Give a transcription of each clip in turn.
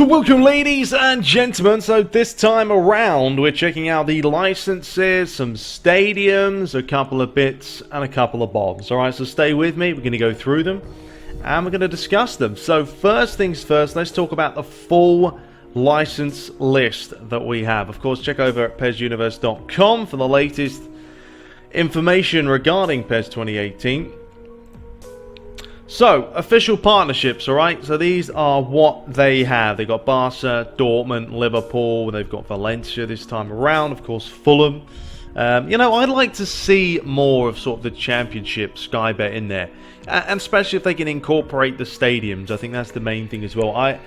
Welcome, ladies and gentlemen. So this time around we're checking out the licenses, some stadiums, a couple of bits and a couple of bobs. Alright, so stay with me, we're going to go through them and we're going to discuss them. So first things first, let's talk about the full license list that we have. Of course, check over at PESuniverse.com for the latest information regarding PES 2018. So, official partnerships, alright? So these are what they have. They've got Barca, Dortmund, Liverpool, they've got Valencia this time around, of course Fulham. I'd like to see more of sort of the Championship Sky Bet in there. And especially if they can incorporate the stadiums. I think that's the main thing as well. I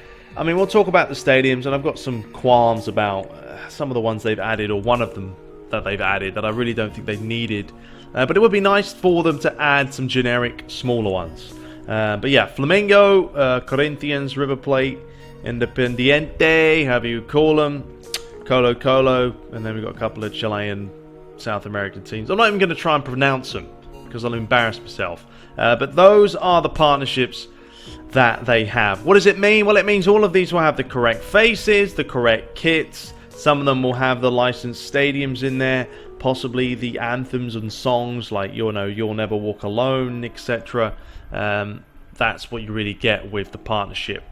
mean, we'll talk about the stadiums, and I've got some qualms about some of the ones they've added, or one of them that they've added, that I really don't think they needed. But it would be nice for them to add some generic, smaller ones. But yeah, Flamengo, Corinthians, River Plate, Independiente, however you call them, Colo Colo, and then we've got a couple of Chilean, South American teams. I'm not even going to try and pronounce them because I'll embarrass myself. But those are the partnerships that they have. What does it mean? Well, it means all of these will have the correct faces, the correct kits. Some of them will have the licensed stadiums in there, possibly the anthems and songs like You'll Never Walk Alone, etc. That's what you really get with the partnership.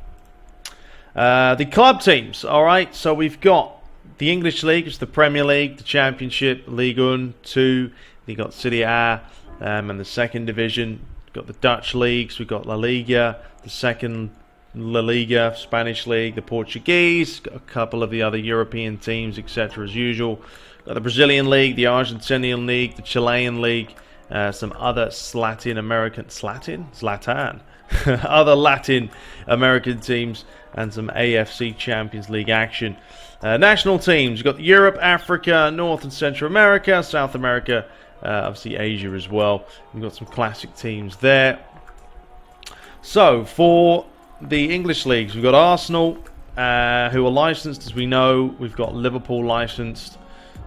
The club teams, alright, so we've got the English League, it's the Premier League, the Championship, Ligue 1, 2, we've got Serie A, and the second division. We've got the Dutch leagues, we've got La Liga, the second La Liga, Spanish League, the Portuguese, got a couple of the other European teams, etc. as usual. Got the Brazilian League, the Argentinian League, the Chilean League, some other Latin American other Latin American teams, and some AFC Champions League action. National teams, you've got Europe, Africa, North and Central America, South America, obviously Asia as well. We've got some classic teams there. So for the English leagues, we've got Arsenal, who are licensed, as we know. We've got Liverpool licensed.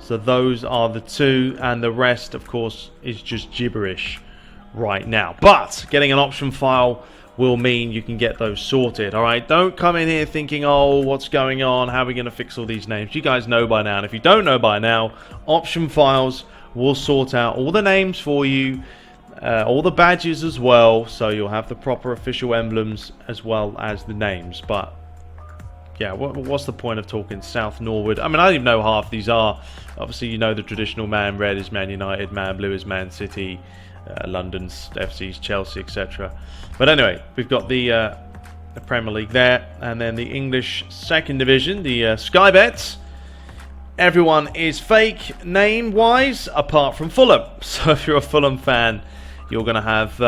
So those are the two, and the rest, of course, is just gibberish right now. But getting an option file will mean you can get those sorted, alright? Don't come in here thinking, oh, what's going on? How are we going to fix all these names? You guys know by now, and if you don't know by now, option files will sort out all the names for you, all the badges as well, so you'll have the proper official emblems as well as the names. But yeah, what's the point of talking South Norwood? I mean, I don't even know half these are. Obviously, you know the traditional man red is Man United, man blue is Man City, London's FC's Chelsea, etc. But anyway, we've got the Premier League there, and then the English second division, the Sky Bets. Everyone is fake name-wise, apart from Fulham. So if you're a Fulham fan, you're going to have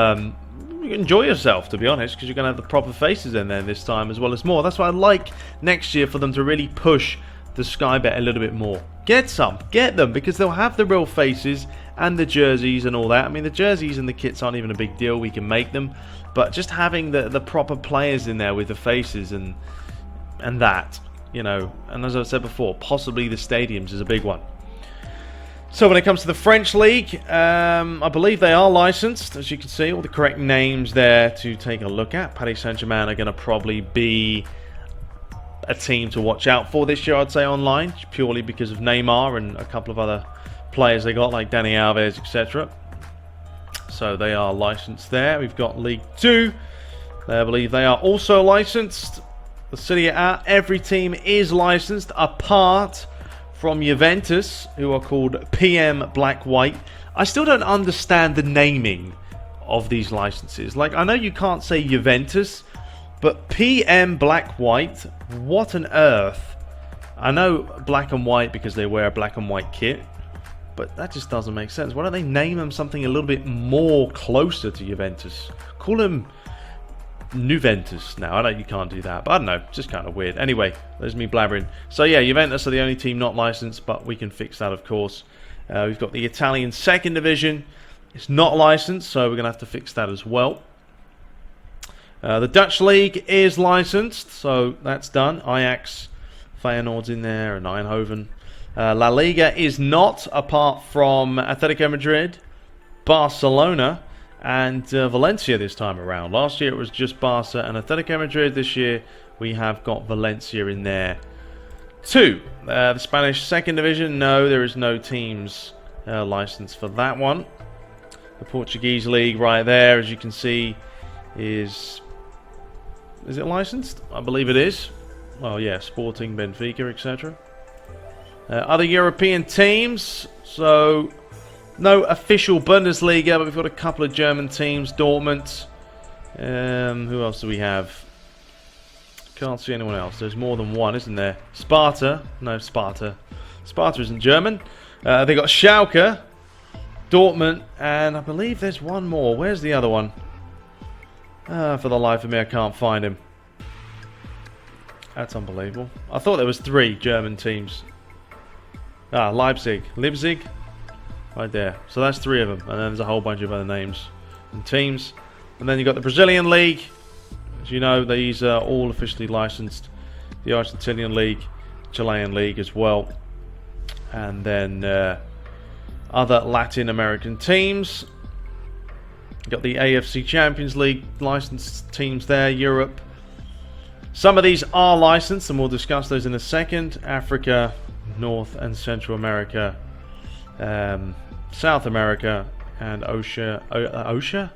enjoy yourself, to be honest, because you're going to have the proper faces in there this time as well as more. That's why I'd like next year for them to really push the Sky Bet a little bit more. Get them, because they'll have the real faces and the jerseys and all that. I mean, the jerseys and the kits aren't even a big deal, we can make them, but just having the proper players in there with the faces and that, and as I said before, possibly the stadiums is a big one. So when it comes to the French League, I believe they are licensed. As you can see, all the correct names there to take a look at. Paris Saint-Germain are going to probably be a team to watch out for this year, I'd say, online, purely because of Neymar and a couple of other players they got, like Dani Alves, etc. So they are licensed there. We've got League 2. I believe they are also licensed. The Serie A, every team is licensed, apart from Juventus, who are called PM Black White. I still don't understand the naming of these licenses. Like, I know you can't say Juventus, but PM Black White, what on earth? I know black and white because they wear a black and white kit, but that just doesn't make sense. Why don't they name them something a little bit more closer to Juventus? Call them Nuventus now. I know you can't do that, but I don't know, just kind of weird. Anyway, there's me blabbering. So yeah, Juventus are the only team not licensed, but we can fix that, of course. We've got the Italian second division. It's not licensed, so we're going to have to fix that as well. The Dutch league is licensed, so that's done. Ajax, Feyenoord's in there, and Eindhoven. La Liga is not, apart from Atletico Madrid, Barcelona, and Valencia this time around. Last year it was just Barca and Atletico Madrid. This year we have got Valencia in there too. The Spanish second division, no, there is no teams licensed for that one. The Portuguese league right there, as you can see, is it licensed? I believe it is. Well, yeah, Sporting, Benfica, etc. Other European teams, so no official Bundesliga, but we've got a couple of German teams, Dortmund. Who else do we have? Can't see anyone else. There's more than one, isn't there? Sparta. No, Sparta. Sparta isn't German. They got Schalke, Dortmund, and I believe there's one more. Where's the other one? For the life of me, I can't find him. That's unbelievable. I thought there was 3 German teams. Leipzig. Right there. So that's 3 of them. And then there's a whole bunch of other names and teams. And then you've got the Brazilian League. As you know, these are all officially licensed. The Argentinian League, Chilean League as well. And then other Latin American teams. You've got the AFC Champions League licensed teams there, Europe. Some of these are licensed, and we'll discuss those in a second. Africa, North and Central America, South America, and Asia?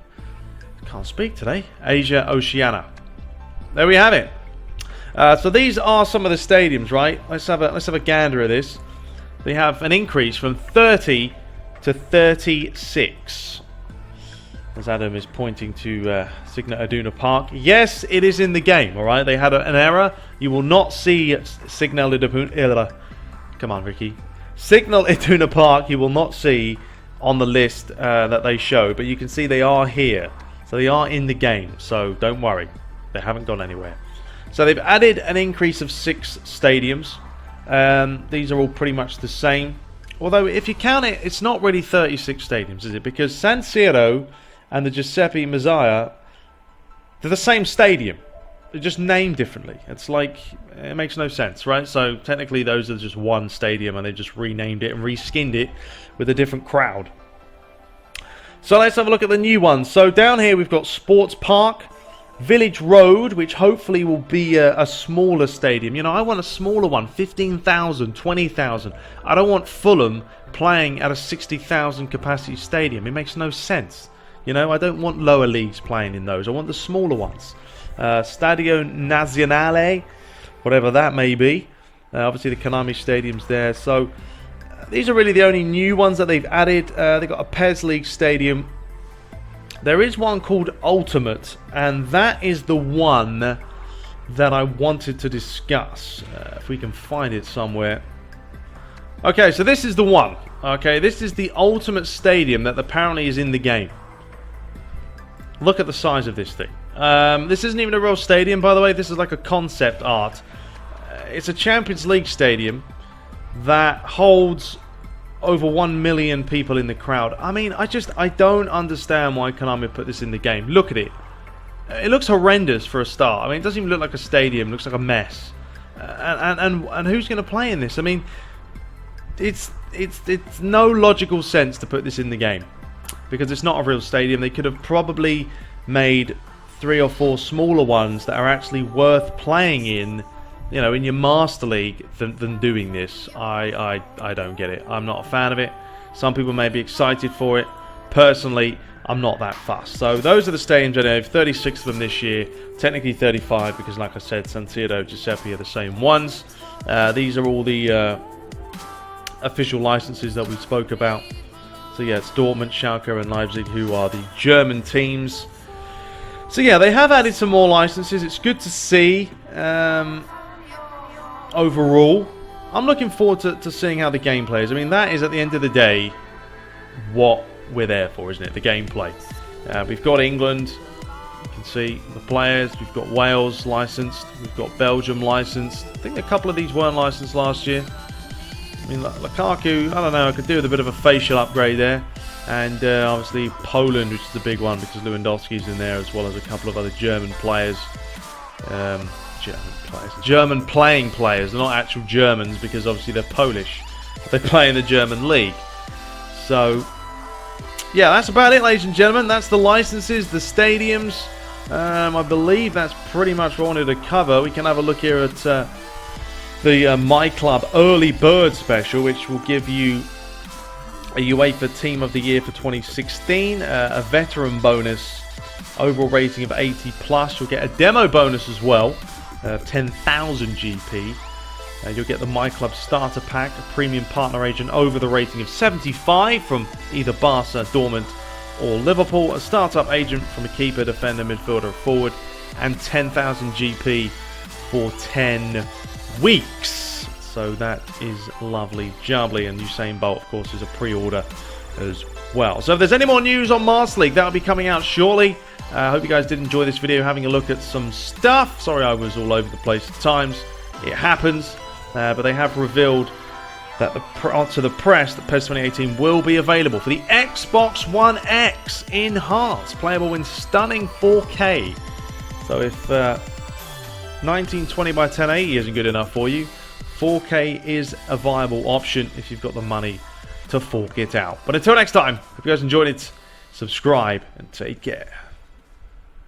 Can't speak today. Asia, Oceania. There we have it. So these are some of the stadiums, right? Let's have a gander at this. They have an increase from 30 to 36. As Adam is pointing to Signal Iduna Park. Yes, it is in the game, all right? They had an error. You will not see Signal Iduna... Come on, Ricky. Signal Iduna Park you will not see on the list that they show, but you can see they are here. So they are in the game, so don't worry. They haven't gone anywhere. So they've added an increase of 6 stadiums. These are all pretty much the same. Although, if you count it, it's not really 36 stadiums, is it? Because San Siro and the Giuseppe Meazza, they're the same stadium. They're just named differently. It's like, it makes no sense, right? So, technically, those are just one stadium, and they just renamed it and reskinned it with a different crowd. So, let's have a look at the new ones. So, down here, we've got Sports Park, Village Road, which hopefully will be a smaller stadium. You know, I want a smaller one, 15,000, 20,000. I don't want Fulham playing at a 60,000 capacity stadium. It makes no sense. You know, I don't want lower leagues playing in those. I want the smaller ones. Stadio Nazionale, whatever that may be. Obviously the Konami Stadium's there. So these are really the only new ones that they've added. They've got a PES League Stadium. There is one called Ultimate, and that is the one that I wanted to discuss. If we can find it somewhere. Okay, so this is the one. Okay, this is the Ultimate Stadium that apparently is in the game. Look at the size of this thing. This isn't even a real stadium, by the way. This is like a concept art. It's a Champions League stadium that holds over 1 million people in the crowd. I mean, I don't understand why Konami put this in the game. Look at it. It looks horrendous for a start. I mean, it doesn't even look like a stadium. It looks like a mess. And who's going to play in this? I mean, it's no logical sense to put this in the game because it's not a real stadium. They could have probably made 3 or 4 smaller ones that are actually worth playing in, you know, in your Master League than doing this. I don't get it. I'm not a fan of it. Some people may be excited for it. Personally, I'm not that fussed. So those are the stadiums I know. 36 of them this year. Technically 35 because, like I said, San Siro, Giuseppe are the same ones. These are all the official licenses that we spoke about. So yeah, it's Dortmund, Schalke and Leipzig who are the German teams. So yeah, they have added some more licenses. It's good to see. Overall, I'm looking forward to seeing how the game plays. I mean, that is at the end of the day what we're there for, isn't it? The gameplay. We've got England. You can see the players. We've got Wales licensed. We've got Belgium licensed. I think a couple of these weren't licensed last year. I mean, Lukaku, I don't know, I could do with a bit of a facial upgrade there. And obviously Poland, which is the big one because Lewandowski's in there, as well as a couple of other German players. German playing players. They're not actual Germans because obviously they're Polish. They play in the German league. So, yeah, that's about it, ladies and gentlemen. That's the licenses, the stadiums. I believe that's pretty much what I wanted to cover. We can have a look here at the MyClub Early Bird Special, which will give you a UEFA Team of the Year for 2016, a veteran bonus, overall rating of 80+. You'll get a demo bonus as well, 10,000 GP. You'll get the MyClub Starter Pack, a premium partner agent over the rating of 75 from either Barca, Dortmund or Liverpool, a startup agent from a keeper, defender, midfielder or forward, and 10,000 GP for 10 weeks. So that is lovely jubbly, and Usain Bolt, of course, is a pre-order as well. So if there's any more news on Master League, that'll be coming out shortly. I hope you guys did enjoy this video, having a look at some stuff. Sorry I was all over the place at times. It happens. But they have revealed that to the press that PES 2018 will be available for the Xbox One X enhanced, playable in stunning 4K. So if 1920 by 1080 isn't good enough for you, 4K is a viable option if you've got the money to fork it out. But until next time, hope you guys enjoyed it. Subscribe and take care.